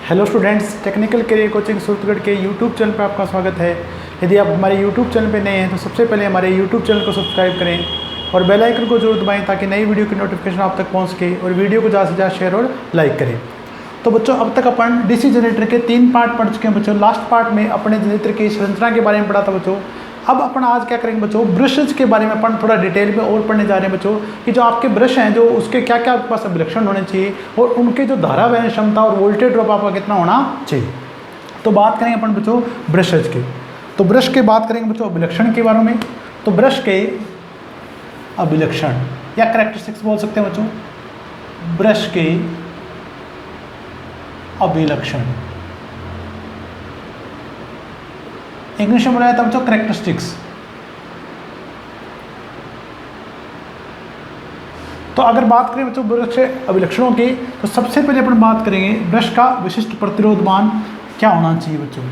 Hello students, technical career coaching Suratgarh के YouTube channel पर आपका स्वागत है। यदि आप हमारे यूट्यूब चैनल पर नए हैं तो सबसे पहले हमारे यूट्यूब चैनल को सब्सक्राइब करें और बेल आइकन को जरूर दबाएं ताकि नई वीडियो की नोटिफिकेशन आप तक पहुंच सके और वीडियो को ज़्यादा से ज़्यादा शेयर और लाइक करें। तो बच्चों, अब तक अपन डीसी जनरेटर के 3 पार्ट पढ़ चुके हैं बच्चों। लास्ट पार्ट में अपने जनरेटर की संरचना के बारे में पढ़ा था बच्चों। अब अपन आज क्या करेंगे बच्चों, ब्रशेज के बारे में अपन थोड़ा डिटेल में और पढ़ने जा रहे हैं बच्चों कि जो आपके ब्रश हैं जो उसके क्या क्या आपके पास अभिलक्षण होने चाहिए और उनके जो धारा वहन क्षमता और वोल्टेज ड्रॉप आपका कितना होना चाहिए। तो बात करेंगे अपन बच्चों ब्रशेज के। तो ब्रश के बात करेंगे बच्चों अभिलक्षण के बारे में। तो ब्रश के अभिलक्षण या कैरेक्टरिस्टिक्स बोल सकते हैं बच्चों। ब्रश के अभिलक्षण इंग्लिश में बोला जाता है बच्चों कैरेक्टरिस्टिक्स। तो अगर बात करें बच्चों ब्रश के अभिलक्षणों की तो सबसे पहले अपन बात करेंगे ब्रश का विशिष्ट प्रतिरोध मान क्या होना चाहिए बच्चों।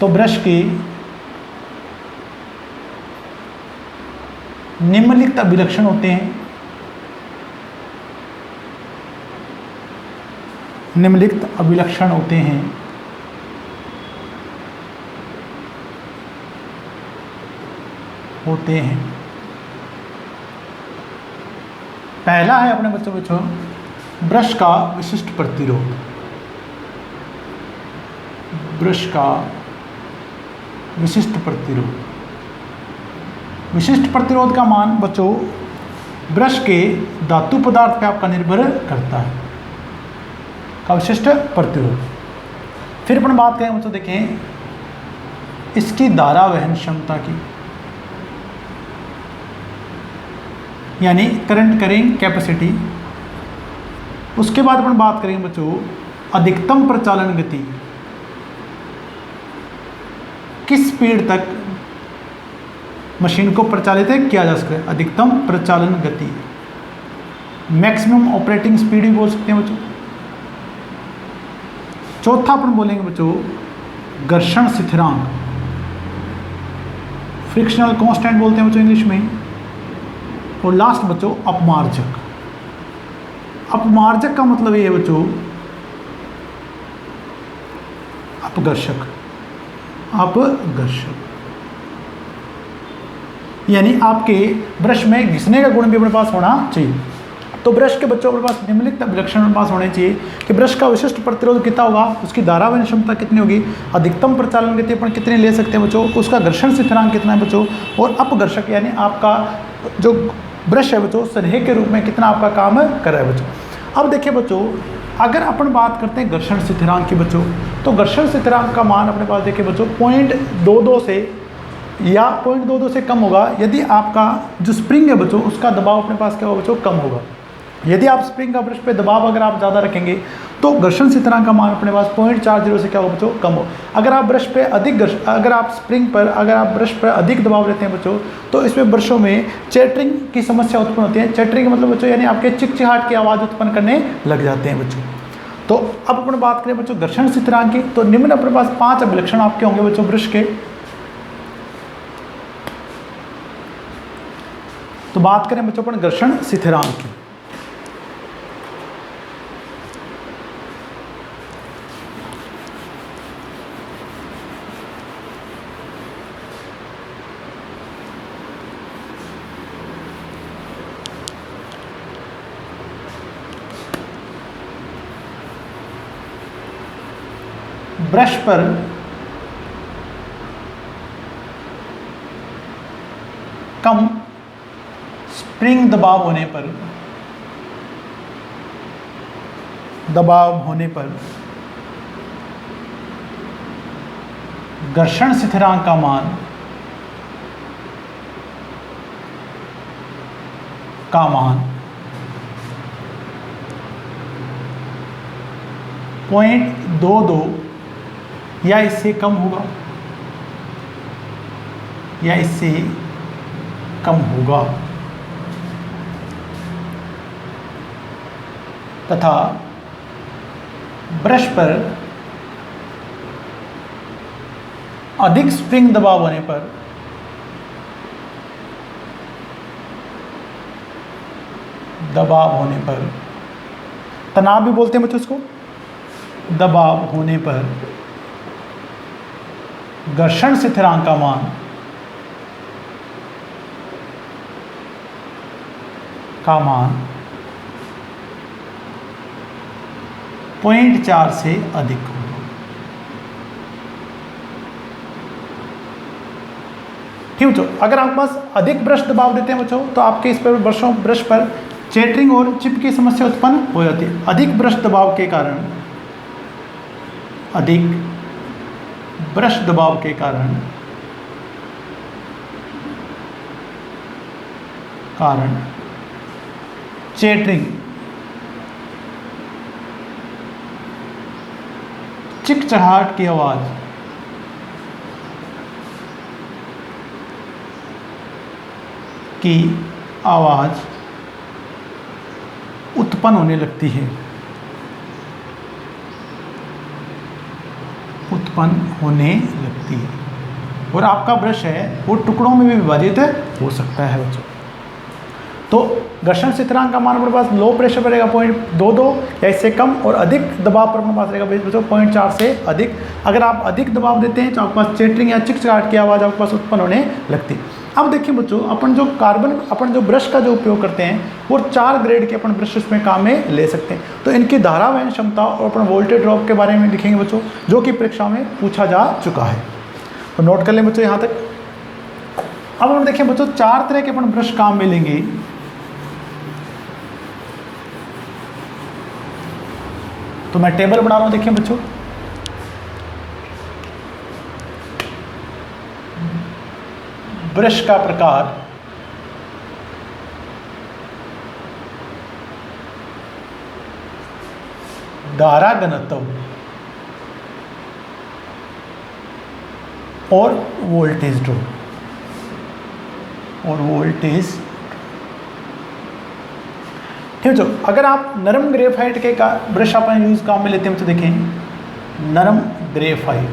तो ब्रश के निम्नलिखित अभिलक्षण होते हैं। निम्नलिखित अभिलक्षण होते हैं। पहला है अपने बच्चों ब्रश का विशिष्ट प्रतिरोध। ब्रश का विशिष्ट प्रतिरोध। विशिष्ट प्रतिरोध का मान बच्चों ब्रश के धातु पदार्थ पे आपका निर्भर करता है का विशिष्ट प्रतिरोध। फिर अपन बात करें बच्चों, देखें इसकी धारा वहन क्षमता की, यानी करंट कैरिंग कैपेसिटी। उसके बाद अपन बात करेंगे बच्चों अधिकतम प्रचालन गति, किस स्पीड तक मशीन को प्रचालित किया जा सकता है, अधिकतम प्रचालन गति। मैक्सिमम ऑपरेटिंग स्पीड भी बोल सकते हैं बच्चों। चौथा अपन बोलेंगे बच्चों घर्षण स्थिरांक, फ्रिक्शनल कांस्टेंट बोलते हैं बच्चों इंग्लिश में। और लास्ट बच्चों अपमार्जक। अपमार्जक का मतलब ये है बच्चों अपघर्षक। अपघर्षक यानी आपके ब्रश में घिसने का गुण भी अपने पास होना चाहिए। तो ब्रश के बच्चों अपने पास निम्नलिखित अभिलक्षण अपने पास होने चाहिए कि ब्रश का विशिष्ट प्रतिरोध कितना होगा, उसकी धारा वहन क्षमता कितनी होगी, अधिकतम प्रचालन गति अपन कितनी ले सकते हैं बच्चों, उसका घर्षण स्थिरांक कितना है बच्चों, और अपघर्षक यानी आपका जो ब्रश है बच्चों सनहे के रूप में कितना आपका काम कर रहा है बच्चों। अब देखिए बच्चों, अगर अपन बात करते हैं घर्षण स्थिरांक की बच्चों, तो घर्षण स्थिरांक का मान अपने पास देखिए बच्चों 0.22 से या 0.22 से कम होगा यदि आपका जो स्प्रिंग है बच्चों उसका दबाव अपने पास क्या होगा बच्चों, कम होगा। यदि आप स्प्रिंग का ब्रश पे दबाव अगर आप ज़्यादा रखेंगे तो घर्षण स्थिरांक का मान अपने पास 0.40 से क्या होगा बच्चों, कम हो। अगर आप ब्रश पे अधिक अगर आप स्प्रिंग पर अगर आप ब्रश पर अधिक दबाव रहते हैं बच्चों तो इसमें ब्रशों में चैटरिंग की समस्या उत्पन्न होती है। चैटरिंग मतलब बच्चों यानी आपके चिकचिहाट की आवाज़ उत्पन्न करने लग जाते हैं बच्चों। तो अब अपन बात करें बच्चों घर्षण स्थिरांक की, तो निम्न अपने पास 5 अभिलक्षण आपके होंगे बच्चों ब्रश के। तो बात करें बच्चों अपन घर्षण स्थिरांक की। ब्रश पर कम स्प्रिंग दबाव होने पर घर्षण स्थिरांक का मान 0.22 या इससे कम होगा तथा ब्रश पर अधिक स्प्रिंग दबाव होने पर तनाव भी बोलते हैं बच्चों इसको, दबाव होने पर घर्षण स्थिरांक का मान का मान 0.4 से अधिक हो। ठीक बच्चों, अगर आपके पास अधिक ब्रश दबाव देते हैं बच्चों तो आपके इस पर ब्रश पर चेटरिंग और चिप की समस्या उत्पन्न हो जाती है। अधिक ब्रश दबाव के कारण चेटरिंग, चिकचिकाहट की आवाज उत्पन्न होने लगती है, और आपका ब्रश है वो टुकड़ों में भी विभाजित हो सकता है बच्चों। तो घर्षण स्थिरांक का मान अपने पास लो प्रेशर पर रहेगा 0.22 या इससे कम, और अधिक दबाव पर अपने पास रहेगा बच्चों 0.4 से अधिक। अगर आप अधिक दबाव देते हैं तो आपके पास चेटरिंग या चिकचिकाहट की आवाज़ आपके पास उत्पन्न होने लगती है। अब देखिए बच्चों, अपन जो ब्रश का जो उपयोग करते हैं वो 4 ग्रेड के अपन ब्रश इसमें काम में ले सकते हैं। तो इनकी धारा वहन क्षमता और अपन वोल्टेज ड्रॉप के बारे में लिखेंगे बच्चों, जो कि परीक्षा में पूछा जा चुका है। तो नोट कर लें बच्चों यहाँ तक। अब हम देखें बच्चों, 4 तरह के अपन ब्रश काम में लेंगे। तो मैं टेबल बना रहा हूं, देखिए बच्चों। ब्रश का प्रकार, धारा घनत्व और वोल्टेज ड्रॉप ठीक है। अगर आप नरम ग्रेफाइट के ब्रश अपन यूज काम में लेते हैं तो देखें, नरम ग्रेफाइट,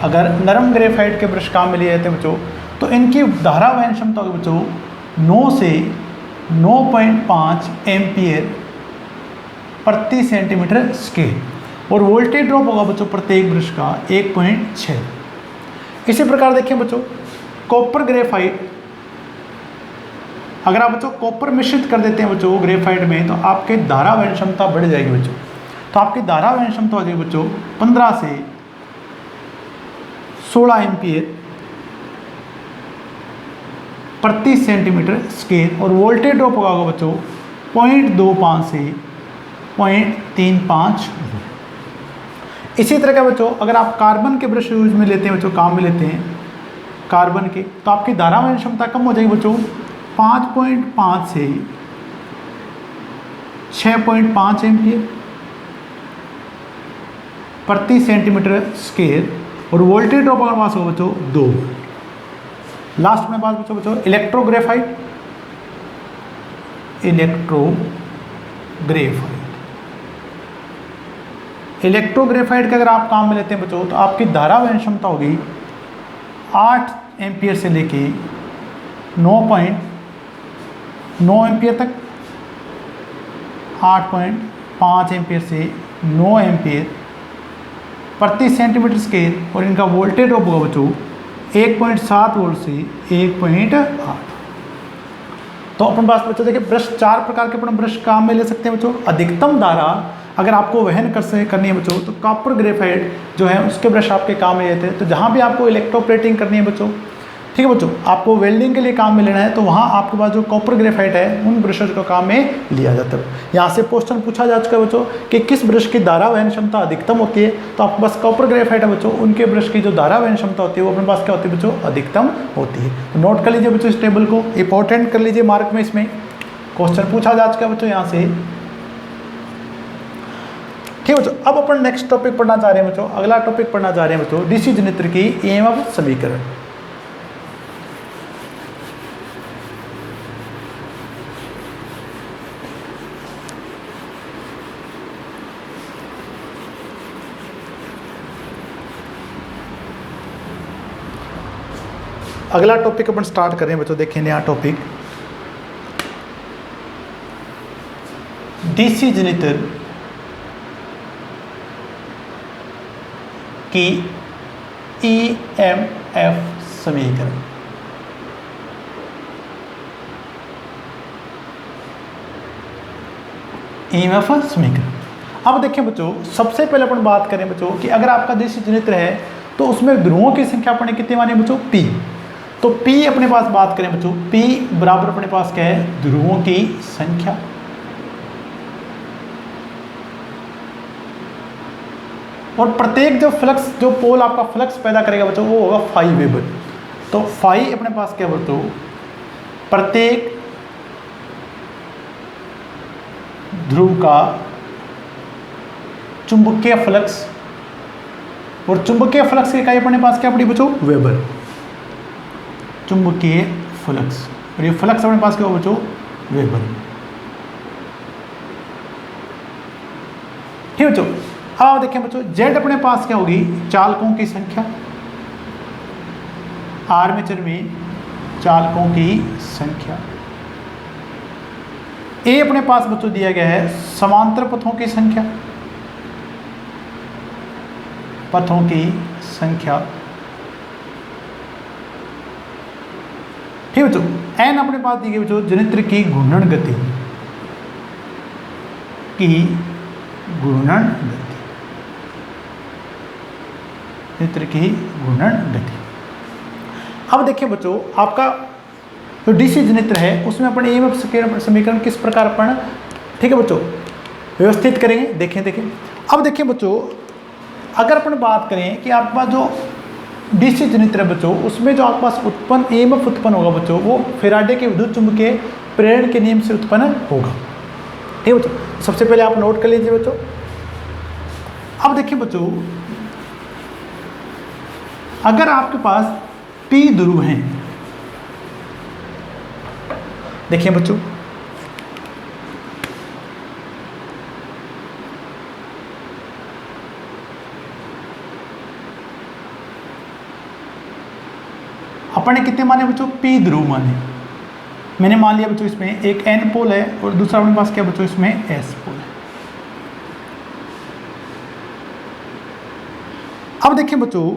अगर नरम ग्रेफाइट के ब्रश काम में लिए जाते हैं बच्चों तो इनकी धारा वहन क्षमता होगी बच्चों 9 से 9.5 एम्पियर प्रति सेंटीमीटर स्क्वायर, और वोल्टेज ड्रॉप होगा बच्चों प्रत्येक ब्रश का 1.6। इसी प्रकार देखिए बच्चों, कॉपर ग्रेफाइट, अगर आप बच्चों कॉपर मिश्रित कर देते हैं बच्चों ग्रेफाइट में तो आपके धारा वहन क्षमता बढ़ जाएगी बच्चों। तो आपकी धारा वहन क्षमता हो जाएगी बच्चों 15 से 16 एम्पियर प्रति सेंटीमीटर स्क्वायर, और वोल्टेज ड्रॉप होगा बच्चों 0.25 से 0.35। इसी तरह का बच्चों अगर आप कार्बन के ब्रश यूज में लेते हैं बच्चों, काम में लेते हैं कार्बन के, तो आपकी धारा वहन क्षमता कम हो जाएगी बच्चों 5.5 से 6.5 एम्पियर प्रति सेंटीमीटर स्क्वायर, और वोल्टेज ड्रॉप हमारे पास होगा बच्चों 2। लास्ट में बात बच्चों इलेक्ट्रोग्रेफाइट का अगर आप काम में लेते हैं बच्चों तो आपकी धारा वहन क्षमता होगी 8 एम्पियर से लेके 9.9 एम्पियर तक, 8.5 एम्पियर से 9 एम्पियर प्रति सेंटीमीटर स्क्वायर, और इनका वोल्टेज ड्रॉप होगा बच्चों 1.7 वोल्ट से 1.8। तो अपन पास बच्चों देखिए ब्रश 4 प्रकार के अपन ब्रश काम में ले सकते हैं बच्चों। अधिकतम धारा अगर आपको वहन करनी है बच्चों तो कॉपर ग्रेफाइट जो है उसके ब्रश आपके काम में लेते हैं। तो जहाँ भी आपको इलेक्ट्रोप्लेटिंग करनी है बच्चों, ठीक है बच्चों, आपको वेल्डिंग के लिए काम में लेना है तो वहाँ आपके पास जो कॉपर ग्रेफाइट है उन ब्रशेज को काम में लिया जाता है। यहाँ से क्वेश्चन पूछा जा चुका है बच्चों कि किस ब्रश की धारा वहन क्षमता अधिकतम होती है, तो आपके पास कॉपर ग्रेफाइट है बच्चों, उनके ब्रश की जो धारा वहन क्षमता होती है वो अपने पास क्या होती है बच्चों, अधिकतम होती है। तो नोट कर लीजिए बच्चों इस टेबल को, इंपॉर्टेंट कर लीजिए मार्क में, इसमें क्वेश्चन पूछा जा चुका है बच्चों यहाँ से। ठीक है बच्चों, अब अपन नेक्स्ट टॉपिक पढ़ना चाह रहे हैं बच्चों, अगला टॉपिक पढ़ना चाह रहे हैं बच्चों डीसी जनरेटर की ईएमएफ समीकरण। अगला टॉपिक अपन स्टार्ट कर रहे हैं बच्चों, देखिए नया टॉपिक डीसी जनित्र की ईएमएफ समीकरण। ईएमएफ समीकरण। अब देखिए बच्चों, सबसे पहले अपन बात करें बच्चों कि अगर आपका डीसी जनित्र है तो उसमें ध्रुवों की संख्या अपने कितनी मानी बच्चों, P। तो P अपने पास बात करें बच्चों, P बराबर अपने पास क्या है, ध्रुवों की संख्या। और प्रत्येक जो फ्लक्स, जो पोल आपका फ्लक्स पैदा करेगा बच्चों, वो होगा फाई वेबर। तो फाई अपने पास क्या बच्चों, प्रत्येक ध्रुव का चुंबकीय फ्लक्स, और चुंबकीय फ्लक्स की इकाई अपने पास क्या पड़ी बच्चों, वेबर। चुंबकीय फ्लक्स, और ये फ्लक्स अपने पास क्या होगा बच्चों, वेबर। ठीक है बच्चों। अब देखें बच्चों, जेड अपने पास क्या होगी, चालकों की संख्या, आर्मेचर में चालकों की संख्या। ए अपने पास बच्चों दिया गया है समांतर पथों की संख्या, पथों की संख्या। ठीक बच्चों। एन अपने पास दी गई बच्चों जनित्र की घूर्णन गति, घूर्णन गति, जनित्र की घूर्णन गति। अब देखिए बच्चों, आपका जो डीसी जनित्र है उसमें अपन ईएमएफ समीकरण किस प्रकार अपन, ठीक है बच्चों, व्यवस्थित करेंगे। देखें अब देखिए बच्चों, अगर अपन बात करें कि आपके पास जो डीसी जनित्र है बच्चों, उसमें जो आपके पास उत्पन्न ईएमएफ उत्पन्न होगा बच्चों, वो फैराडे के विद्युत चुंबकीय प्रेरण के नियम से उत्पन्न होगा। ठीक है बच्चों, सबसे पहले आप नोट कर लीजिए बच्चों। अब देखिए बच्चों, अगर आपके पास पी ध्रुव हैं, देखिए बच्चों, अपन ने कितने माने बच्चों, पी ध्रुव माने। मैंने मान लिया बच्चों इसमें एक एन पोल है और दूसरा अपने पास क्या बच्चों, इसमें एस पोल है। अब देखिए बच्चों,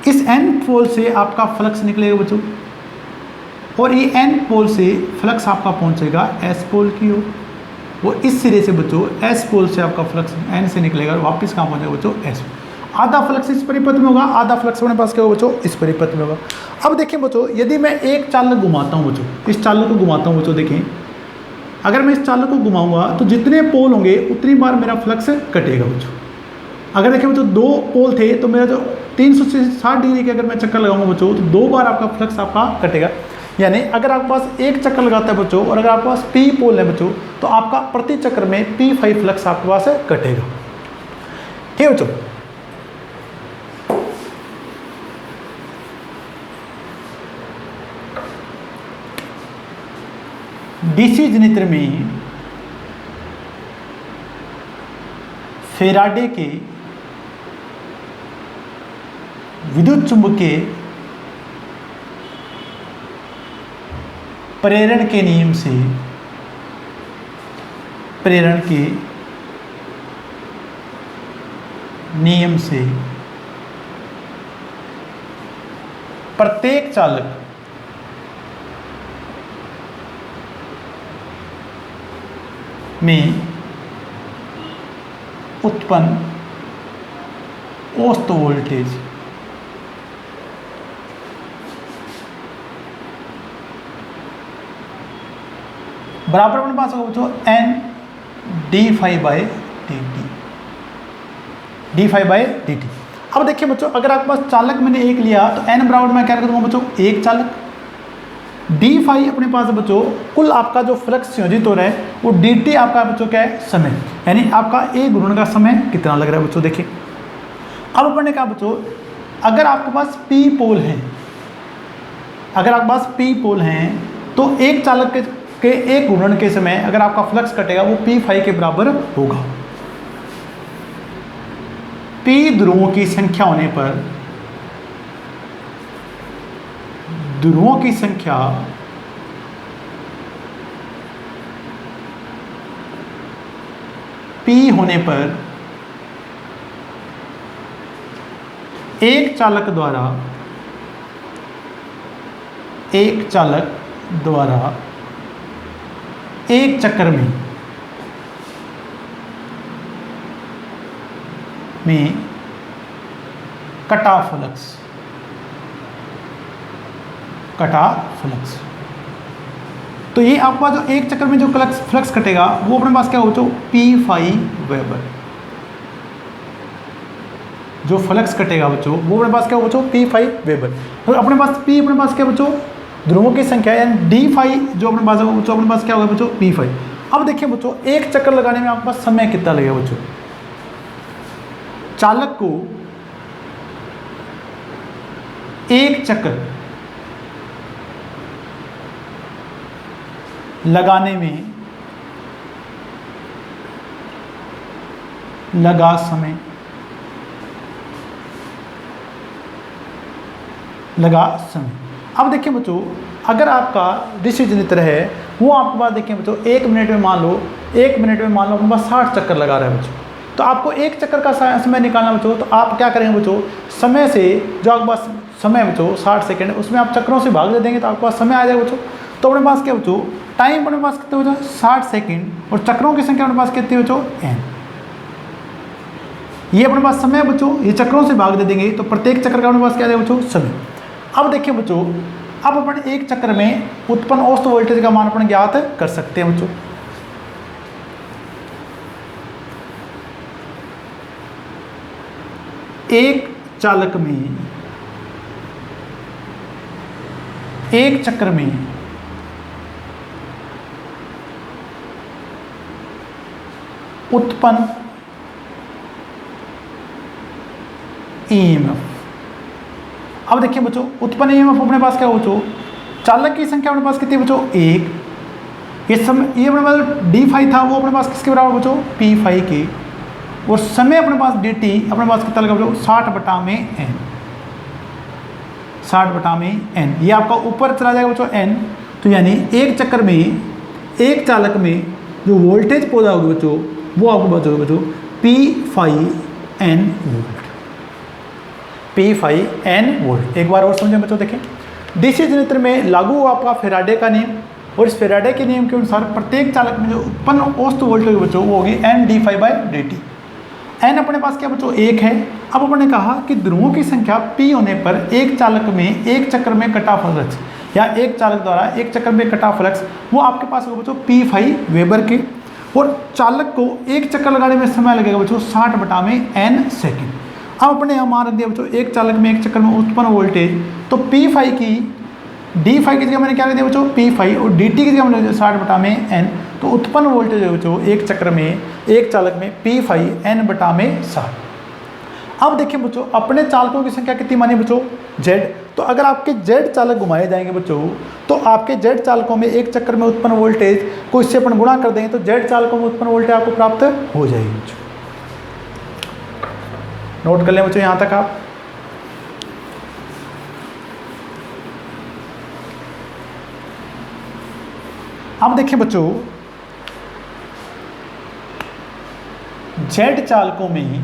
इस एन पोल से आपका फ्लक्स निकलेगा बच्चों, और ये एन पोल से फ्लक्स आपका पहुंचेगा एस पोल की ओर। वो इस सिरे से बच्चों एस पोल से आपका फ्लक्स एन से निकलेगा और वापस कहाँ पहुंचेगा बच्चों, एस। आधा फ्लक्स इस परिपथ में होगा, आधा फ्लक्स अपने पास क्या होगा बच्चों, इस परिपथ में होगा। अब देखिए बच्चों, यदि मैं एक चालक घुमाता हूँ बच्चों, इस चालक को घुमाता हूँ बच्चों, देखें अगर मैं इस चालक को घुमाऊंगा तो जितने पोल होंगे उतनी बार मेरा फ्लक्स कटेगा बच्चों। अगर देखिए बच्चों, दो पोल थे तो मेरा जो 360 डिग्री के अगर मैं चक्कर लगाऊंगा बच्चों, तो 2 बार आपका फ्लक्स आपका कटेगा। यानी अगर आपके पास एक चक्कर लगाता है बच्चों, और अगर आपके पास पी पोल है बच्चों, तो आपका प्रति चक्र में P5 फ्लक्स आपके पास कटेगा। ठीक है बच्चों। डीसी जनित्र में फैराडे के विद्युत चुंबकीय प्रेरण के नियम से, प्रेरण के नियम से प्रत्येक चालक में उत्पन्न औसत वोल्टेज बराबर अपने पास होगा बच्चों N D five by D T, D five by D T. अब देखिए बच्चों, अगर आपके पास चालक मैंने एक लिया तो एन बराबर मैं क्या कर दूंगा बच्चों, एक चालक। डी फाइव अपने पास बच्चों कुल आपका जो फ्लक्स संयोजित हो रहा है वो डी टी आपका बच्चों क्या है, समय। यानी आपका ए घूर्णन का समय कितना लग रहा है बच्चों, देखिए। अब अपन ने कहा बच्चों, अगर आपके पास पी पोल है, अगर आपके पास पी पोल हैं तो एक चालक के एक घूर्णन के समय अगर आपका फ्लक्स कटेगा वो P5 के बराबर होगा। P ध्रुवों की संख्या होने पर, ध्रुवों की संख्या P होने पर एक चालक द्वारा एक चक्कर में कटा फ्लक्स। तो ये आपके पास जो एक चक्कर में जो फ्लक्स कटेगा वो अपने पास क्या हो बच्चों, P5 वेबर। जो फ्लक्स कटेगा बच्चों वो अपने पास क्या हो बच्चों, P5 वेबर। तो अपने पास P अपने पास क्या बच्चों, ध्रुवों की संख्या, यानी D5 जो अपने पास है वो बच्चों अपने पास क्या होगा बच्चों, P5। अब देखिए बच्चों, एक चक्कर लगाने में आपके पास समय कितना लगेगा बच्चों। चालक को एक चक्कर लगाने में लगा समय अब देखिए बच्चों, अगर आपका डिसीजन इतना है, वो आपके पास देखिए बच्चों, एक मिनट में मान लो अपने पास 60 चक्कर लगा रहा है बच्चों। तो आपको एक चक्कर का समय निकालना बच्चों, तो आप क्या करेंगे बच्चों, समय से जो आपके पास समय बच्चों 60 सेकंड, उसमें आप चक्रों से भाग दे देंगे तो आपके पास समय आ जाएगा बच्चों। तो अपने पास क्या बच्चों, टाइम अपने पास कितने बच्चों, 60 सेकंड, और चक्रों की संख्या अपने पास कितनी बच्चों, n। ये अपने पास समय बच्चों, ये चक्रों से भाग दे देंगे तो प्रत्येक चक्कर का अपने पास क्या आ जाएगा बच्चों, समय। अब देखिए बच्चों, अब अपन एक चक्कर में उत्पन्न औसत वोल्टेज का मान अपन ज्ञात कर सकते हैं बच्चों। एक चालक में एक चक्कर में उत्पन्न EMF। अब देखिए बच्चों, उत्पन्न EMF अपने पास क्या हो बच्चों, चालक की संख्या अपने पास कितनी बच्चों, एक। इस समय ये अपने पास D5 था, वो अपने पास किसके बराबर बच्चों, P5 के। और समय अपने पास dt अपने पास कितना लगा बच्चों, 60/n। ये आपका ऊपर चला जाएगा बच्चों n। तो यानी एक चक्कर में एक चालक में जो वोल्टेज पैदा होगी बच्चों, वो आपको बचोगे बच्चों P5n वोल्ट। एक बार और समझें बच्चों, देखें, डीसी जनरेटर में लागू हुआ आपका फेराडे का नियम, और इस फेराडे के नियम के अनुसार प्रत्येक चालक में जो उत्पन्न औसत वोल्टेज बच्चों वो होगी N/d∅dt। n अपने पास क्या बच्चों, एक है। अब अपन ने कहा कि ध्रुवों की संख्या P होने पर एक चालक में एक चक्कर में कटा फ्लक्स, या एक चालक द्वारा एक चक्कर में कटा फ्लक्स, वो आपके पास होगा बच्चों P5 वेबर के। और चालक को एक चक्कर लगाने में समय लगेगा बच्चों 60/n सेकेंड। अब अपने यहाँ मान रख दिया बच्चों, एक चालक में एक चक्कर में उत्पन्न वोल्टेज, तो P5 की D5 की जगह मैंने क्या लिख दिया बच्चों, P5, और dt की जगह मैंने 60/n। तो उत्पन्न वोल्टेज है बच्चों एक चक्र में एक चालक में P5n/60। अब देखिए बच्चों, अपने चालकों की संख्या कितनी मानी बच्चों, Z। तो अगर आपके Z चालक घुमाए जाएंगे बच्चों, तो आपके Z चालकों में एक चक्कर में उत्पन्न वोल्टेज को इससे अपन गुणा कर देंगे, तो Z चालकों में उत्पन्न वोल्टेज आपको प्राप्त हो जाएगी बच्चों। नोट कर लें बच्चों यहाँ तक आप। अब देखिए बच्चों, Z चालकों में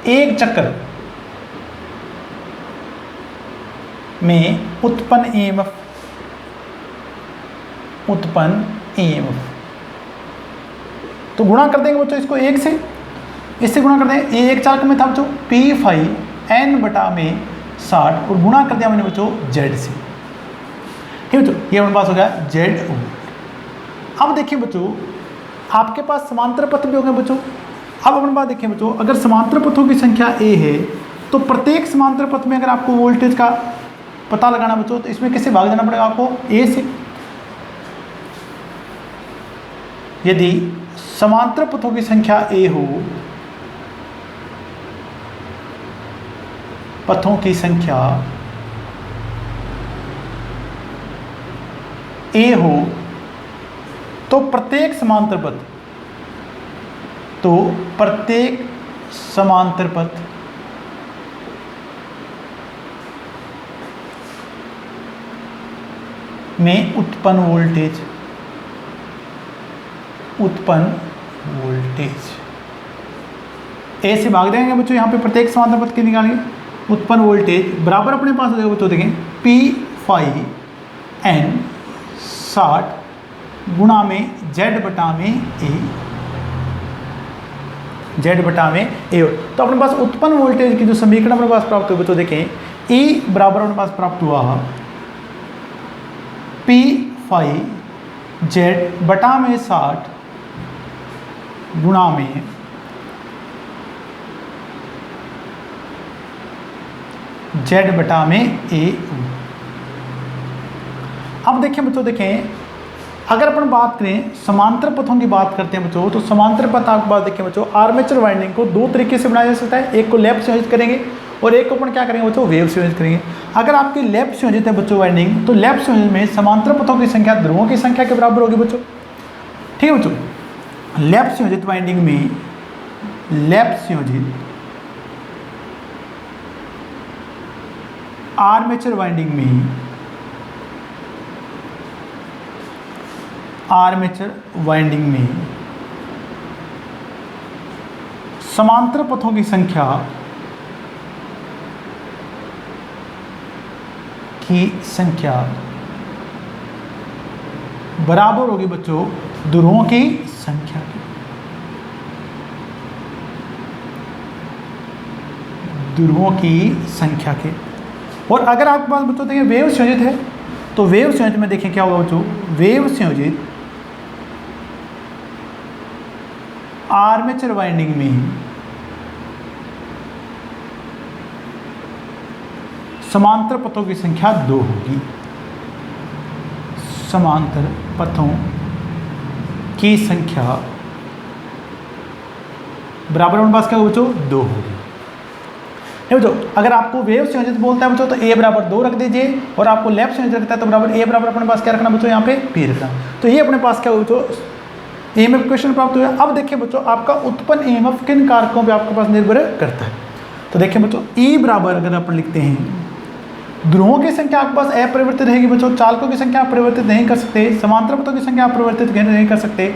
एक चक्कर में उत्पन्न EMF तो गुणा कर देंगे बच्चों इसको एक से, इससे गुणा कर देंगे। ये एक चालक में था बच्चों P5n/60, और गुणा कर दिया मैंने बच्चों Z से। ठीक है बच्चों, ये हमारे पास हो गया Z वोल्ट। अब देखिए बच्चों, आपके पास समांतर पथ भी हो गए बच्चों। अब अपने पास देखिए बच्चों, अगर समांतर पथों की संख्या A है, तो प्रत्येक समांतर पथ में अगर आपको वोल्टेज का पता लगाना बच्चों, तो इसमें किससे भाग देना पड़ेगा आपको, A से। यदि समांतर पथों की संख्या A हो, पथों की संख्या A हो, तो प्रत्येक समांतर पथ में उत्पन्न वोल्टेज उत्पन्न वोल्टेज। ए से भाग देंगे बच्चों, यहाँ पे प्रत्येक समांतर पथ की निकालेंगे। उत्पन्न वोल्टेज बराबर अपने पास हो जाएगा बच्चों, देखें P फाई N 60 गुणा में Z बटा में A, Z बटा में A। तो अपने पास उत्पन्न वोल्टेज की जो समीकरण अपने पास प्राप्त हुई बच्चों, देखें E बराबर अपने पास प्राप्त हुआ P फाई Z बटा में 60 गुणा में Z बटा में A। अब देखिए बच्चों, देखें अगर अपन बात करें समांतर पथों की बात करते हैं बच्चों, तो समांतर पथ आपके पास देखिए बच्चों, आर्मेचर वाइंडिंग को दो तरीके से बनाया जा सकता है। एक को लैप संयोजित करेंगे और एक को अपन क्या करेंगे बच्चों, वेव संयोजित करेंगे। अगर आपकी लैप संयोजित है बच्चों वाइंडिंग, तो लैप संयोजित में समांतर पथों की संख्या ध्रुवों की संख्या के बराबर होगी बच्चों। ठीक है बच्चों, लैप संयोजित वाइंडिंग में, लैप संयोजित आर्मेचर वाइंडिंग में, आर्मेचर वाइंडिंग में समांतर पथों की संख्या बराबर होगी बच्चों ध्रुवों की संख्या की। ध्रुवों की संख्या के। और अगर आपके पास बच्चों देखिए वेव संयोजित है, तो वेव संयोजित में देखें क्या होगा बच्चों, वेव संयोजित आर्मेचर वाइंडिंग में समांतर पथों की संख्या 2 होगी। समांतर पथों की संख्या बराबर हमारे पास क्या होगा बच्चों, 2 होगी। बच्चों अगर आपको वेव संयोजित बोलता है बच्चों, तो A बराबर 2 रख दीजिए, और आपको लैप संयोजित रखता है तो बराबर A बराबर अपने पास क्या रखना बच्चों, यहाँ पे P रखना। तो ये अपने पास क्या होगा बच्चों, EMF क्वेश्चन प्राप्त हुआ। अब देखिए बच्चों, आपका उत्पन्न EMF किन कारकों पे आपके पास निर्भर करता है। तो देखिए बच्चों, E बराबर अगर अपन लिखते हैं, ध्रुवों की संख्या आपके पास अपरिवर्तित रहेगी बच्चों, चालकों की संख्या आप परिवर्तित नहीं कर सकते, समांतर पथों की संख्या आप परिवर्तित नहीं कर सकते,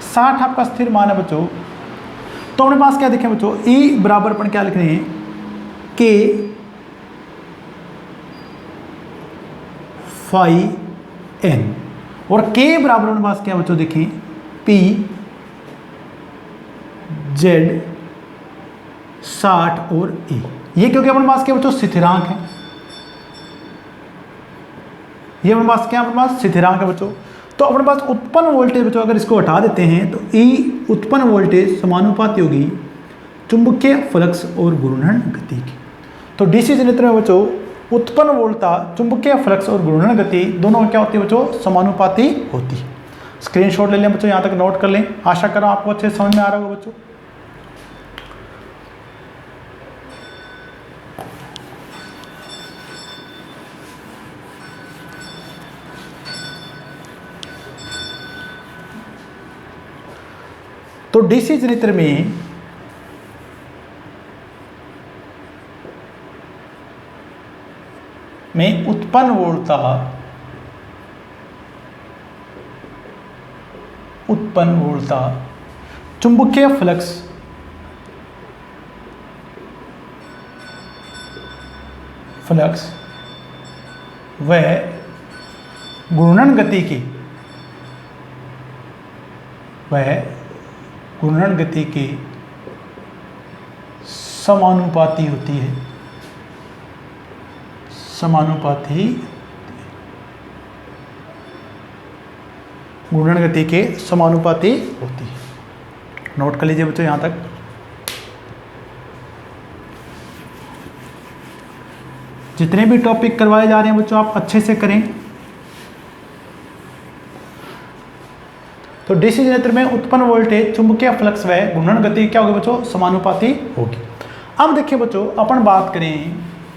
60 आपका स्थिर मान है बच्चों। तो अपने पास क्या देखें बच्चों, E बराबर अपन क्या लिख रहे हैं, K फाई N, और K बराबर अपने पास क्या बच्चों देखें, P Z 60 और E। ये क्योंकि अपने पास क्या बच्चों, स्थिरांक है। ये अपने पास क्या, अपने पास स्थिरांक है बच्चों। तो अपने पास उत्पन्न वोल्टेज बच्चों अगर इसको हटा देते हैं, तो E उत्पन्न वोल्टेज समानुपाती होगी चुंबकीय फ्लक्स और घूर्णन गति की। तो डीसी जनरेटर में बच्चों उत्पन्न वोल्टता चुंबकीय फ्लक्स और घूर्णन गति दोनों क्या होती है बच्चों, समानुपाती होती है। स्क्रीनशॉट ले लें बच्चों, यहाँ तक नोट कर लें। आशा करो आपको अच्छे समझ में आ रहा होगा बच्चों। तो डीसी जनरेटर में उत्पन्न वोल्टता चुंबकीय फ्लक्स व घूर्णन गति की समानुपाती होती है। घूर्णन गति के समानुपाती होती है। नोट कर लीजिए बच्चों यहाँ तक। जितने भी टॉपिक करवाए जा रहे हैं बच्चों, आप अच्छे से करें। तो डीसी जनरेटर में उत्पन्न वोल्टेज चुंबकीय फ्लक्स व घूर्णन गति क्या होगी बच्चों, समानुपाती होगी। अब देखिए बच्चों, अपन बात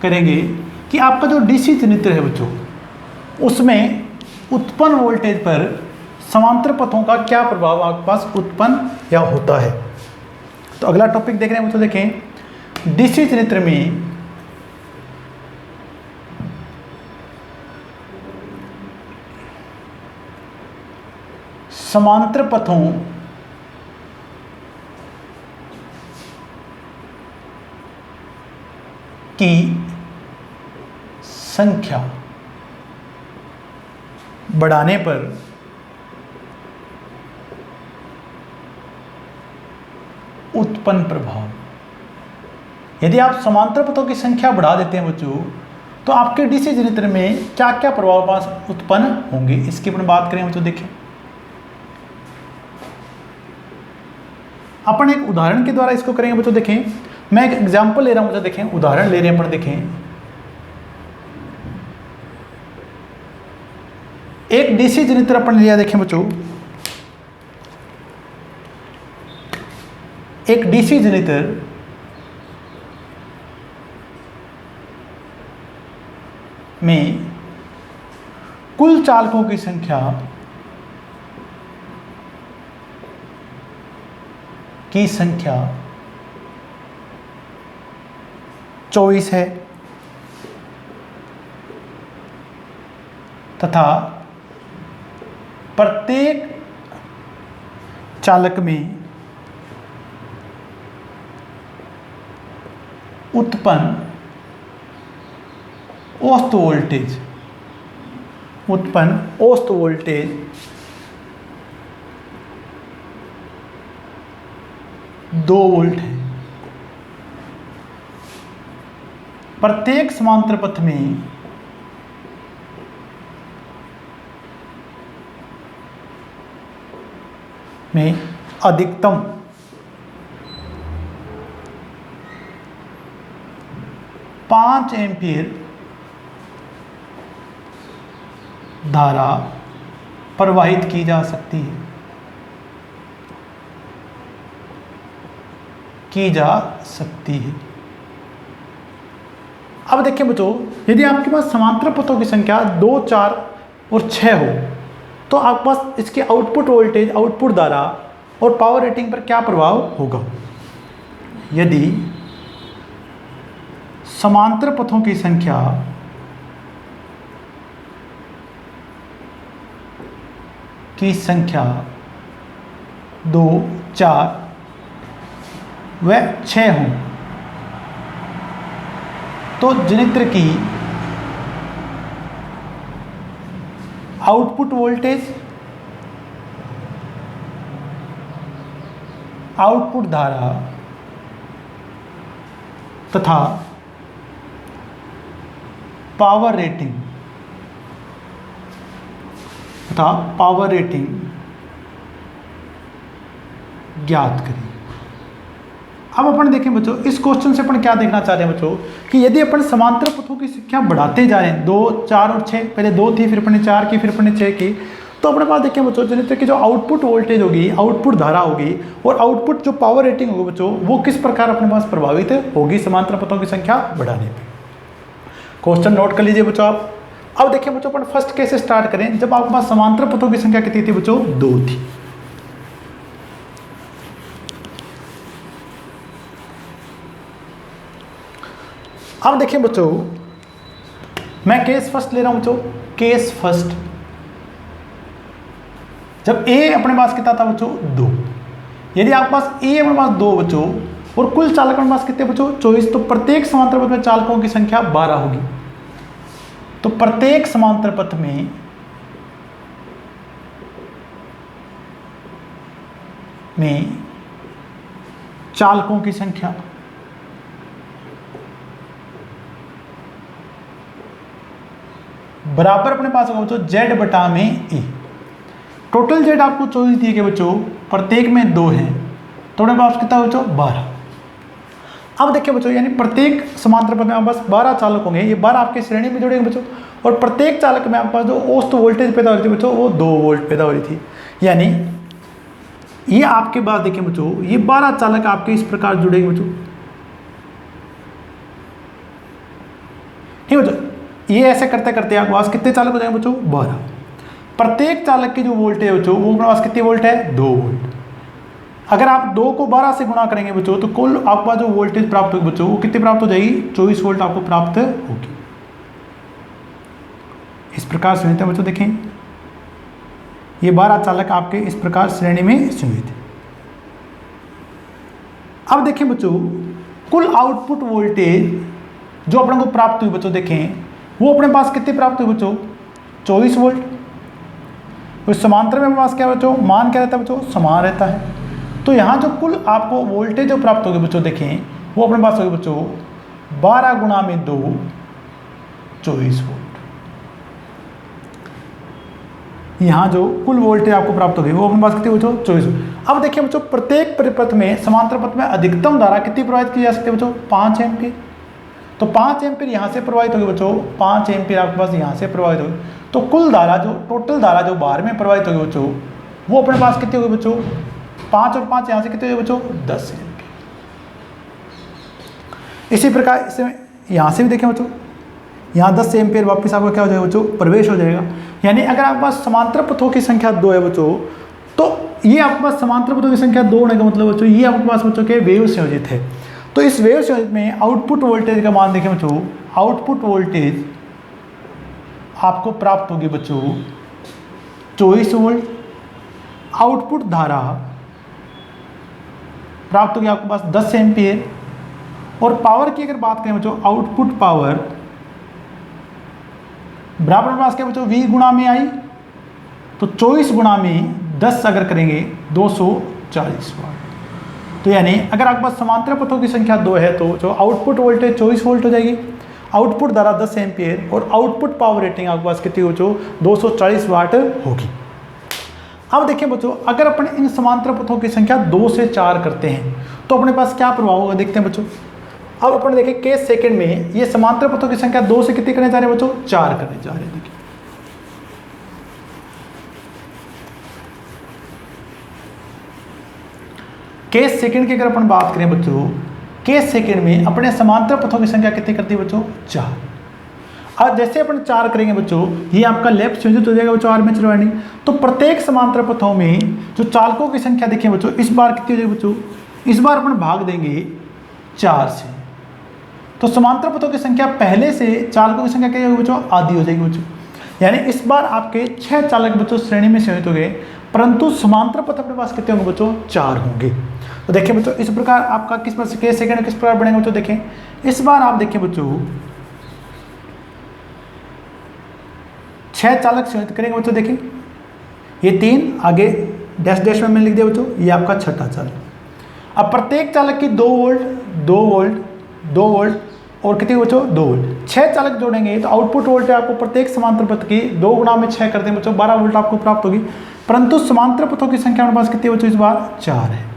करेंगे कि आपका जो डीसी जनरेटर है बच्चों, उसमें उत्पन्न वोल्टेज पर समांतर पथों का क्या प्रभाव आपके पास उत्पन्न या होता है। तो अगला टॉपिक देख रहे हैं बच्चों, देखें डीसी जनरेटर में समांतर पथों की संख्या बढ़ाने पर उत्पन्न प्रभाव। यदि आप समांतर पथों की संख्या बढ़ा देते हैं बच्चों, तो आपके डीसी जनित्र में क्या क्या प्रभाव पास उत्पन्न होंगे, इसकी अपन बात करें बच्चों। देखें, अपन एक उदाहरण के द्वारा इसको करेंगे बच्चों। देखें, मैं एक एग्जांपल ले रहा हूं बच्चों। देखें, उदाहरण ले रहे हैं अपन। देखें, एक डीसी जनित्र अपन लिया। देखें बच्चों, एक डीसी जनित्र में कुल चालकों की संख्या की संख्या 24 है तथा प्रत्येक चालक में उत्पन्न औसत वोल्टेज 2 वोल्ट है। प्रत्येक समांतर पथ में अधिकतम 5 एम्पीयर धारा प्रवाहित की जा सकती है। अब देखिए बच्चों, यदि आपके पास समांतर पथों की संख्या 2, 4 और 6 हो, तो आपके पास इसके आउटपुट वोल्टेज, आउटपुट धारा और पावर रेटिंग पर क्या प्रभाव होगा। यदि समांतर पथों की संख्या की संख्या 2, 4 व 6 हो, तो जनित्र की आउटपुट वोल्टेज, आउटपुट धारा तथा पावर रेटिंग ज्ञात करें। अब अपन देखें बच्चों, इस क्वेश्चन से अपन क्या देखना चाह रहे हैं बच्चों, कि यदि अपन समांतर पथों की संख्या बढ़ाते जा रहे हैं, 2, 4 और 6, पहले 2 थी, फिर अपने 4 की, फिर अपने 6 की, तो अपने पास देखें बच्चों, जनित्र की जो आउटपुट वोल्टेज होगी, आउटपुट धारा होगी और आउटपुट जो पावर रेटिंग होगी बच्चों, वो किस प्रकार अपने पास प्रभावित होगी समांतर पथों की संख्या बढ़ाने पर। क्वेश्चन नोट कर लीजिए बच्चों आप। अब देखिए बच्चों, अपन फर्स्ट केस से स्टार्ट करें, जब आपके पास समांतर पथों की संख्या कितनी थी बच्चों, 2 थी। अब देखिए बच्चों, मैं केस फर्स्ट ले रहा हूं बच्चों। केस फर्स्ट, जब ए अपने पास कितना था बच्चों, 2। यदि आपके पास ए अपने पास 2 बच्चों और कुल चालक अपने पास कितने बच्चों, 24, तो प्रत्येक समांतर पथ में चालकों की संख्या 12 होगी। तो प्रत्येक समांतर पथ में चालकों की संख्या बराबर अपने पास होगा बच्चों Z बटा में E। टोटल Z आपको 24 दिए गए बच्चों, प्रत्येक में 2 है, तो अपने पास कितना बच्चों, 12। अब देखिए बच्चों, यानी प्रत्येक समांतर पथ में आपके पास 12 चालक होंगे, ये 12 आपके श्रेणी में जुड़ेंगे बच्चों, और प्रत्येक चालक में आपके पास जो औसत वोल्टेज पैदा हो रही थी बच्चों, वो 2 वोल्ट पैदा हो रही थी। यानी ये आपके पास देखिए बच्चों, ये 12 चालक आपके इस प्रकार जुड़ेंगे बच्चों, ठीक बच्चों। ये ऐसे करते करते आपके पास कितने चालक हो जाएंगे बच्चों, 12। प्रत्येक चालक की जो वोल्टेज है बच्चों, वो अपने पास कितनी वोल्ट है, 2 वोल्ट। अगर आप 2 को 12 से गुणा करेंगे बच्चों, तो कुल आपके पास जो वोल्टेज प्राप्त होगी बच्चों, वो कितनी प्राप्त हो जाएगी, 24 वोल्ट आपको प्राप्त होगी। इस प्रकार सुनित है बच्चों। देखें, ये 12 चालक आपके इस प्रकार श्रेणी में सुनित है। अब देखें बच्चों, कुल आउटपुट वोल्टेज जो अपने को प्राप्त हुई बच्चों देखें, वो अपने पास कितनी प्राप्त हुई बच्चों, 24 वोल्ट। तो समांतर में अपने पास क्या बच्चों, मान क्या रहता है बच्चों, समान रहता है। तो यहाँ जो कुल आपको वोल्टेज जो प्राप्त होगी बच्चों देखें, वो अपने पास होगी बच्चों 12 गुणा में 2, 24 वोल्ट। यहाँ जो कुल वोल्टेज आपको प्राप्त होगी वो अपने पास कितनी बच्चों, 24 वोल्ट। अब देखिए बच्चों, प्रत्येक परिपथ में, समांतर पथ में अधिकतम धारा कितनी प्रवाहित की जा सकती है बच्चों, 5 एम्पीयर। तो 5 एम्पीयर यहाँ से प्रवाहित होगी बच्चों, 5 एम्पीयर आपके पास यहाँ से प्रवाहित होगी। तो कुल धारा जो, टोटल धारा जो बाहर में प्रवाहित होगी बच्चों, वो अपने पास कितनी होगी बच्चों, 5 और 5 यहाँ से कितने होगी बच्चों, 10 एम्पीयर। इसी प्रकार इसमें यहाँ से भी देखें बच्चों, यहाँ 10 एम्पीयर वापस आपका क्या हो जाएगा बच्चों, प्रवेश हो जाएगा। यानी अगर आपके पास समांतर पथों की संख्या 2 है बच्चों, तो ये आपके पास समांतर पथों की संख्या 2 होने का मतलब बच्चों, ये आपके पास बच्चों के वेव संयोजित है। तो इस वेव संयोजित में आउटपुट वोल्टेज का मान देखें बच्चों, आउटपुट वोल्टेज आपको प्राप्त होगी बच्चों 24 वोल्ट। आउटपुट धारा प्राप्त होगी आपके पास 10 एम्पीयर। और पावर की अगर बात करें बच्चों, आउटपुट पावर बराबर पास क्या बच्चों, V गुणा में आई, तो 24 गुणा में 10 अगर करेंगे 240 वाट। तो यानी अगर आपके पास समांतर पथों की संख्या 2 है, तो जो आउटपुट वोल्टेज 24 वोल्ट हो जाएगी, आउटपुट धारा 10 एम्पीयर और आउटपुट पावर रेटिंग आपके पास कितनी हो बच्चों, 240 वाट होगी। अब देखिए बच्चों, अगर अपन इन समांतर पथों की संख्या 2 से 4 करते हैं तो अपने पास क्या प्रभाव होगा, देखते हैं बच्चों। अब अपन देखें केस सेकंड में, ये समांतर पथों की संख्या 2 से कितनी करने जा रहे हैं बच्चों, 4 करने जा रहे हैं। देखिए केस सेकंड की अगर अपन बात करें बच्चों, केस सेकंड में अपने समांतर पथों की संख्या कितनी करती है बच्चों, 4। अब जैसे अपन 4 करेंगे बच्चों, ये आपका लेफ्ट संयोजित हो जाएगा बच्चों आर्मेचर वाइंडिंग। तो प्रत्येक समांतर पथों में जो चालकों की संख्या देखिए बच्चों, इस बार कितनी हो जाएगी बच्चों, इस बार अपन भाग देंगे 4 से। तो समांतर पथों की संख्या पहले से चालकों की संख्या क्या होगी बच्चों, आधी हो जाएगी बच्चों। यानी इस बार आपके 6 चालक बच्चों श्रेणी में संयोजित हो गए, परंतु समांतर पथ अपने पास कितने होंगे बच्चों, 4 होंगे। तो देखिए बच्चों, इस प्रकार आपका किस पर केस सेकंड किस प्रकार बनेगा बच्चों, देखें इस बार आप देखिए बच्चों 6 चालक संयोजित करेंगे बच्चों। देखें ये 3 आगे डैश डैश में मैंने लिख दिया बच्चों, ये आपका छठा चालक। अब प्रत्येक चालक की 2 वोल्ट 2 वोल्ट 2 वोल्ट और कितने बच्चों, 2 वोल्ट। 6 चालक जोड़ेंगे तो आउटपुट वोल्टेज आपको प्रत्येक समांतर पथ की 2 गुणा में 6 करते हैं बच्चों, 12 वोल्ट आपको प्राप्त होगी। परंतु समांतर पथों की संख्या हमारे पास कितनी बच्चों, इस बार 4 है।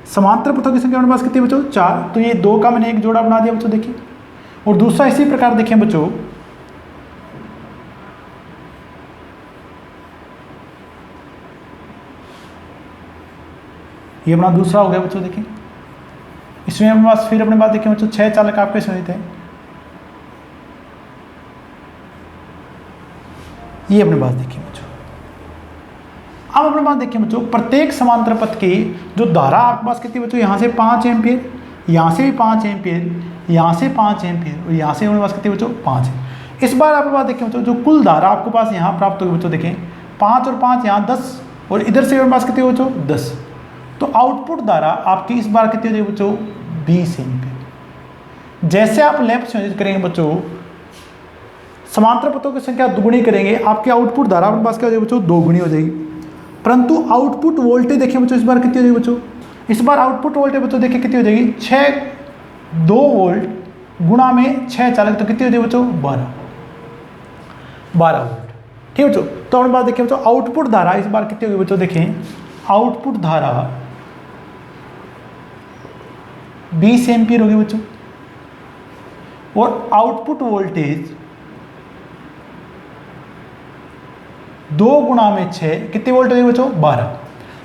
समांतर पथों की संख्या हमारे पास कितनी बच्चों, 4। तो ये 2 का मैंने एक जोड़ा बना दिया बच्चों, देखिए। और दूसरा इसी प्रकार देखें बच्चों, ये अपना दूसरा हो गया बच्चों। देखिए इसमें अपने पास फिर अपने पास देखिए बच्चों 6 चालक आपके संयोजित हैं, ये अपने पास देखिए बच्चों। अब अपने पास देखिए बच्चों, प्रत्येक समांतर पथ की जो धारा आपके पास कितनी बच्चों, यहाँ से 5 एम्पीयर, यहाँ से भी 5 एम्पीयर, यहाँ से 5 एम्पीयर और यहाँ से अपने पास कितनी बच्चों, 5 है। इस बार आपके पास देखिए बच्चों, जो कुल धारा आपके पास यहाँ प्राप्त होगी बच्चों, देखें 5 और 5 यहाँ 10 और इधर से अपने पास कितनी हो बच्चों, 10। तो आउटपुट धारा आपकी इस बार कितनी हो जाएगी बच्चों, 20 एम्पीयर। जैसे आप लेफ्ट संयोजित करेंगे बच्चों, समांतर पथों की संख्या दुगुनी करेंगे, आपकी आउटपुट धारा अपने पास क्या हो जाएगी बच्चों, 2 गुनी हो जाएगी। परंतु आउटपुट वोल्टेज देखिए बच्चों, इस बार कितनी हो जाएगी बच्चों, इस बार आउटपुट वोल्टेज बच्चों देखिए कितनी हो जाएगी, 2 वोल्ट गुणा में 6 चालक, तो कितनी हो जाएगी बच्चों, 12 वोल्ट। ठीक है बच्चों। तो अपने पास देखिए बच्चों, आउटपुट धारा इस बार कितनी होगी बच्चों, देखें आउटपुट धारा 20 एम्पीयर होगी बच्चों। और आउटपुट वोल्टेज 2 गुणा में 6 कितने वोल्ट होगी बच्चों, 12।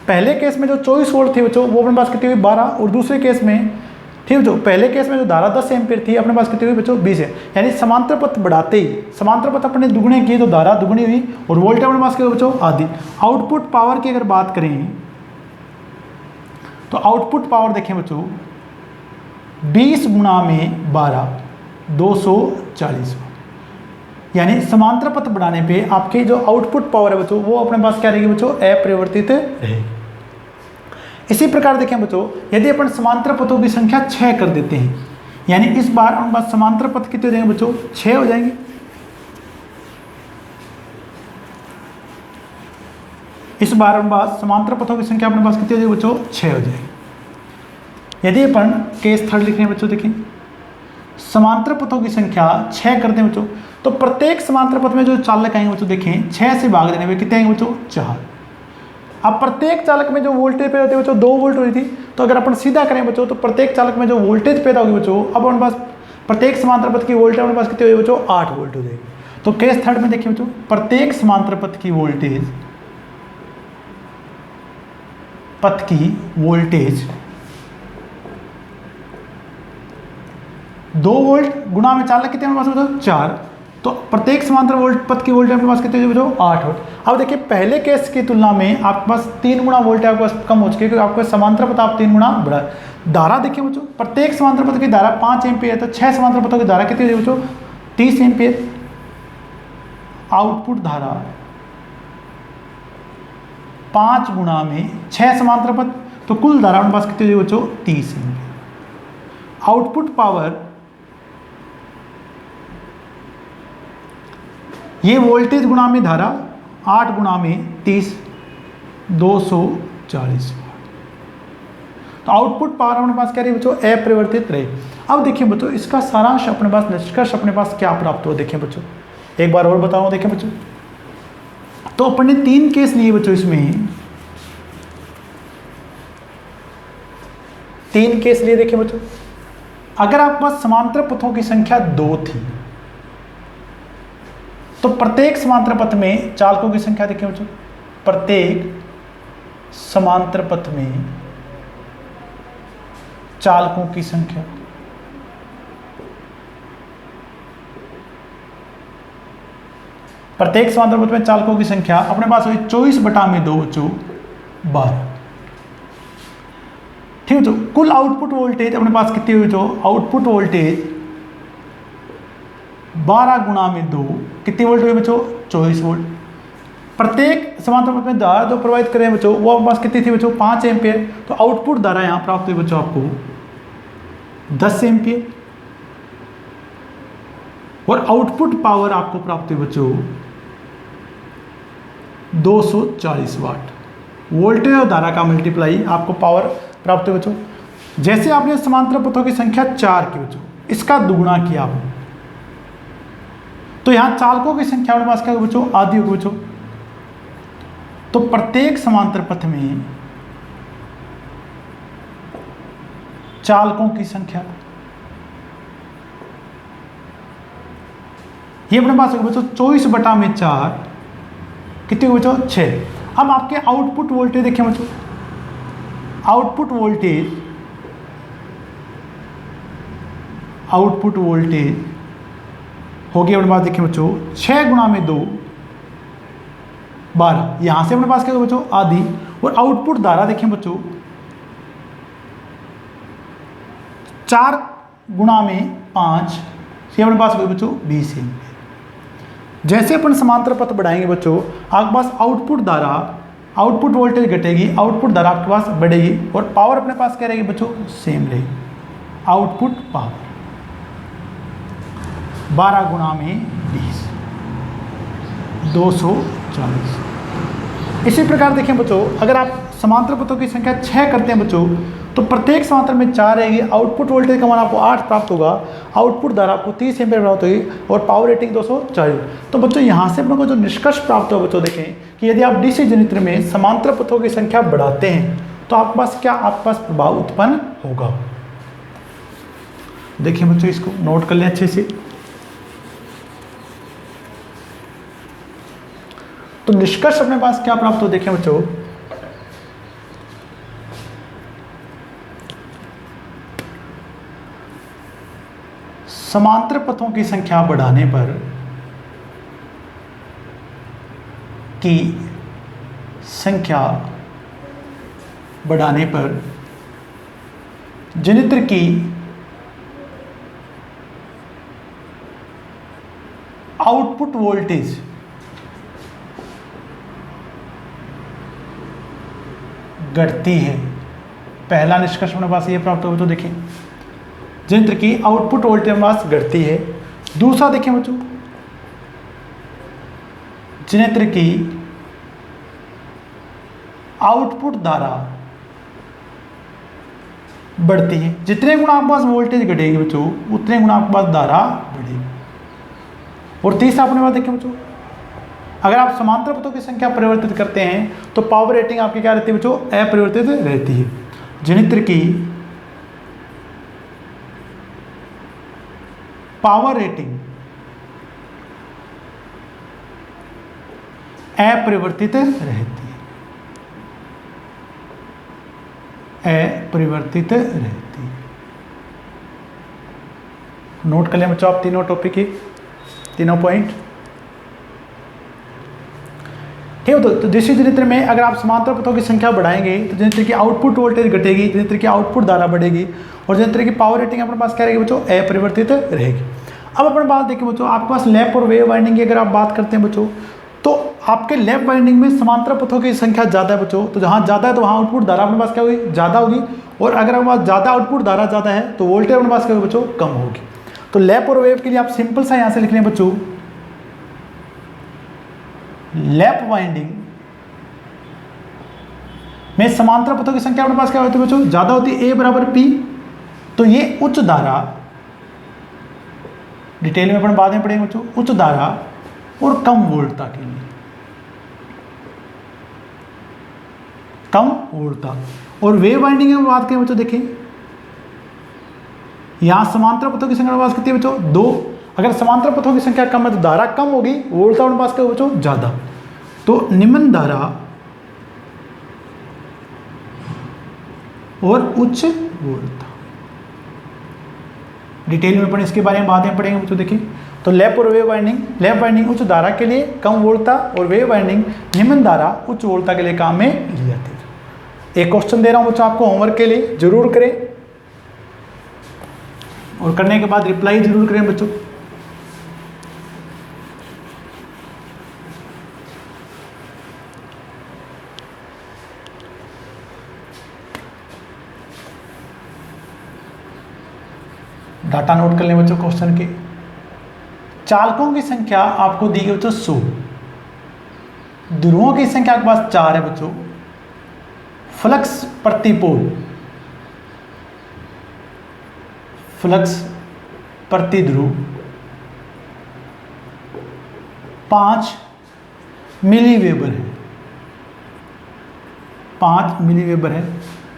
पहले केस में जो 24 वोल्ट थे बच्चों, वो अपने पास कितनी हुई, 12। और दूसरे केस में, ठीक है बच्चों, पहले केस में जो धारा 10 एम्पीयर थी, अपने पास कितनी हुई बच्चों, 20 है। यानी समांतर पथ बढ़ाते ही, समांतर पथ अपने दुगुने किए तो धारा दुगुनी हुई और वोल्टेज अपने पास क्या हुआ बच्चों, आधी। आउटपुट पावर की अगर बात करें तो आउटपुट पावर देखें बच्चों, 20 गुणा में 12 240। यानी समांतर पथ बढ़ाने पे आपके जो आउटपुट पावर है बच्चों, वो अपने पास क्या रहेगी बच्चों, अपरिवर्तित रहेगी। इसी प्रकार देखें बच्चों, यदि अपन समांतर पथों की संख्या 6 कर देते हैं, यानी इस बार हमारे पास समांतर पथ कितने हो जाएंगे बच्चों? 6 हो जाएंगे। इस बार हमारे पास समांतर पथों की संख्या अपने पास कितनी हो जाएगी बच्चों? 6 हो जाएगी। यदि अपन केस थर्ड लिख रहे हैं बच्चों, देखें समांतर पथों की संख्या 6 करते हैं बच्चों, तो प्रत्येक समांतर पथ में जो चालक आएंगे बच्चों, देखें 6 से भाग देने में कितने आएंगे बच्चों? 4। अब प्रत्येक चालक में जो वोल्टेज पैदा होती है बच्चों 2 वोल्ट हुई थी, तो अगर अपन सीधा करें बच्चों तो प्रत्येक चालक में जो वोल्टेज पैदा होगी बच्चों, अब हमारे पास प्रत्येक समांतर पथ की वोल्टेज हमारे पास कितनी होगी बच्चों? 8 वोल्ट हो जाएगी। तो केस थर्ड में देखिए बच्चों, प्रत्येक समांतर पथ की वोल्टेज 2 वोल्ट गुणा में चालक कितने हमारे पास बच्चों? 4। तो प्रत्येक समांतर पथ की वोल्टेज आपके पास कितने बच्चों? 8 वोल्ट। अब देखिए पहले केस की तुलना में आपके पास 3 गुना वोल्टेज आपके पास कम हो चुके हैं, क्योंकि आपके समांतर पथ आप 3 गुना बढ़ा। धारा देखिए बच्चों, प्रत्येक समांतर पथ की धारा 5 एम्पीयर है, तो 6 समांतर पथों की धारा कितनी है बच्चों? 30 एम्पीयर। आउटपुट धारा 5 गुणा में 6 समांतर पथ, तो कुल धारा हमारे पास कितनी है बच्चों? 30 एम्पीयर। आउटपुट पावर, ये वोल्टेज गुणा में धारा 8 गुणा में 30, 240 वाट। तो आउटपुट पावर अपने पास क्या रही बच्चों? अपरिवर्तित रही। अब देखिए बच्चों, इसका सारांश अपने पास, निष्कर्ष अपने पास क्या प्राप्त हुआ? देखिए बच्चों एक बार और बताऊं। देखिए बच्चों, तो अपन ने 3 केस लिए बच्चों, इसमें 3 केस लिए। देखिए बच्चों, अगर आपके पास समांतर पथों की संख्या 2 थी, तो प्रत्येक समांतर पथ में चालकों की संख्या देखिए बच्चों, प्रत्येक समांतर पथ में चालकों की संख्या, प्रत्येक समांतर पथ में चालकों की संख्या अपने पास हुई 24/2 बच्चों 12। ठीक है बच्चों, कुल आउटपुट वोल्टेज अपने पास कितनी हुई बच्चों? आउटपुट वोल्टेज 12 गुणा में 2 कितनी वोल्ट हुई बच्चों? 24 वोल्ट। प्रत्येक समांतर पथ में धारा जो प्रवाहित करें बच्चों, वो आपके पास कितनी थी बच्चों? 5 एम्पीयर। तो आउटपुट धारा यहां प्राप्त हुई बच्चों आपको 10 एम्पीयर, और आउटपुट पावर आपको प्राप्त हुई बच्चों 240 वाट। वोल्टेज और धारा का मल्टीप्लाई आपको पावर प्राप्त हुई बच्चों। जैसे आपने समांतर पथों की संख्या 4 की बच्चों, इसका दुगुना किया आपने, तो यहां चालकों की संख्या हमारे पास क्या होगी बच्चों? आधी होगी बच्चों। तो प्रत्येक समांतर पथ में चालकों की संख्या, ये अपने पास होगी बच्चों 24/4 कितनी होगी बच्चों? 6। अब आपके आउटपुट वोल्टेज देखें बच्चों, आउटपुट वोल्टेज होगी अपने पास देखिए बच्चों 6 गुणा में 2 12। यहां से अपने पास क्या होगा बच्चों? आधी। और आउटपुट धारा देखें बच्चों 4 गुणा में 5, ये अपने पास होगी बच्चों 20 एम्पीयर। जैसे अपन समांतर पथ बढ़ाएंगे बच्चों, आपके पास आउटपुट धारा, आउटपुट वोल्टेज घटेगी, आउटपुट धारा आपके पास बढ़ेगी, और पावर अपने पास क्या रहेगी बच्चों? सेम रहेगी। आउटपुट पावर 12 गुणा में 20, 240। इसी प्रकार देखें बच्चों, अगर आप समांतर पथों की संख्या 6 करते हैं बच्चों, तो प्रत्येक समांतर में 4 रहेगी। आउटपुट वोल्टेज का मान आपको 8 प्राप्त होगा, आउटपुट धारा आपको 30 एम्पीयर प्राप्त होगी, और पावर रेटिंग 240। तो बच्चों यहाँ से अपने को जो निष्कर्ष प्राप्त होगा बच्चों, देखें कि यदि आप डीसी जनरेटर में समांतर पथों की संख्या बढ़ाते हैं, तो आपके पास क्या, आपके पास प्रभाव उत्पन्न होगा। देखिए बच्चों, इसको नोट कर लें अच्छे से। तो निष्कर्ष अपने पास क्या प्राप्त हो, देखें बच्चों, समांतर पथों की संख्या बढ़ाने पर जनरेटर की आउटपुट वोल्टेज घटती है। पहला निष्कर्ष अपने पास ये प्राप्त होगा। तो देखिए जंत्र की आउटपुट वोल्टेज हमारे पास घटती है। दूसरा देखिए बच्चों, जंत्र की आउटपुट धारा बढ़ती है। जितने गुना आपके पास वोल्टेज घटेगी बच्चों उतने गुना आपके पास धारा बढ़ेगी। और तीसरा अपने पास देखिए बच्चों, अगर आप समांतर पथों की संख्या परिवर्तित करते हैं तो पावर रेटिंग आपकी क्या रहती है बच्चों, अपरिवर्तित रहती है। जनित्र की पावर रेटिंग अपरिवर्तित रहती है, अपरिवर्तित रहती है। नोट कर लें बच्चों आप तीनों टॉपिक की, तीनों पॉइंट। ठीक है, तो DC जनित्र में अगर आप समांतर पथों की संख्या बढ़ाएंगे तो जनित्र की आउटपुट वोल्टेज घटेगी, जनित्र की आउटपुट धारा बढ़ेगी और जनित्र की पावर रेटिंग अपने पास क्या रहेगी बच्चों, अपरिवर्तित रहेगी। अब अपने बात देखिए बच्चों, आपके पास लैप और वेव वाइंडिंग की अगर आप बात करते हैं बच्चों, तो आपके लैप वाइंडिंग में समांतर पथों की संख्या ज़्यादा है बच्चों, तो जहाँ ज़्यादा है तो वहाँ आउटपुट धारा अपने पास क्या होगी, ज़्यादा होगी। और अगर हमारे पास ज़्यादा आउटपुट धारा ज़्यादा है तो वोल्टेज अपने पास क्या होगी बच्चों, कम होगी। तो लैप और वेव के लिए आप सिंपल सा यहाँ से लिख लें बच्चों, लैप वाइंडिंग में समांतर पथों की संख्या अपने पास क्या होती है बच्चों, ज़्यादा होती है, A बराबर P। तो ये उच्च धारा, डिटेल में अपन बाद में पढ़ेंगे बच्चों, उच्च धारा और कम वोल्टता के लिए, कम वोल्टता। और वेव वाइंडिंग में बात करें बच्चों, देखिए यहां समांतर पथों की संख्या पास कितनी है बच्चों, 2। अगर समांतर पथों की संख्या कम है तो धारा कम होगी, वोल्टता अपने पास क्या होगा बच्चों, ज्यादा। तो निम्न धारा और उच्च वोल्टता, डिटेल में अपन इसके बारे में बाद में पढ़ेंगे बच्चों। देखिए तो लैप और वेव वाइंडिंग, लैप वाइंडिंग उच्च धारा के लिए कम वोल्टता और वेव वाइंडिंग निम्न धारा उच्च वोल्टता के लिए काम में ली जाती है। एक क्वेश्चन दे रहा हूं बच्चों आपको होमवर्क के लिए, जरूर करें और करने के बाद रिप्लाई जरूर करें बच्चों। डाटा नोट कर लें बच्चों क्वेश्चन के। चालकों की संख्या आपको दी गई बच्चों 100, ध्रुवों की संख्या आपके पास 4 है बच्चों। फ्लक्स प्रति पोल, फ्लक्स प्रति ध्रुव 5 मिलीवेबर है, 5 मिलीवेबर है।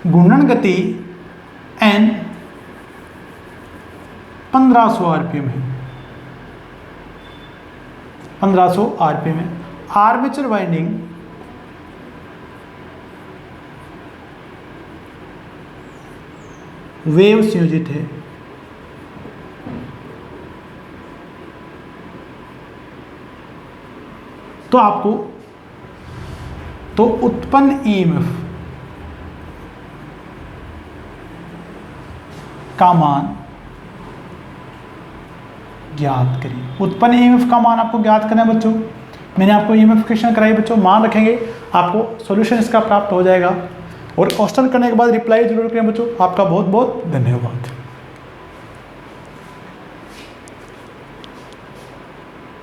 घूर्णन गति n 1500 आरपीएम है, 1500 आरपीएम है। आर्मेचर वाइंडिंग वेव संयोजित है, तो आपको तो उत्पन्न ईएमएफ का मान ज्ञात करिए। उत्पन्न ईएमएफ का मान आपको ज्ञात करना है बच्चों। मैंने आपको ईएमएफ क्वेश्चन कराई बच्चों, मान रखेंगे आपको सॉल्यूशन इसका प्राप्त हो जाएगा। और क्वेश्चन करने के बाद रिप्लाई जरूर करें बच्चों। आपका बहुत बहुत धन्यवाद।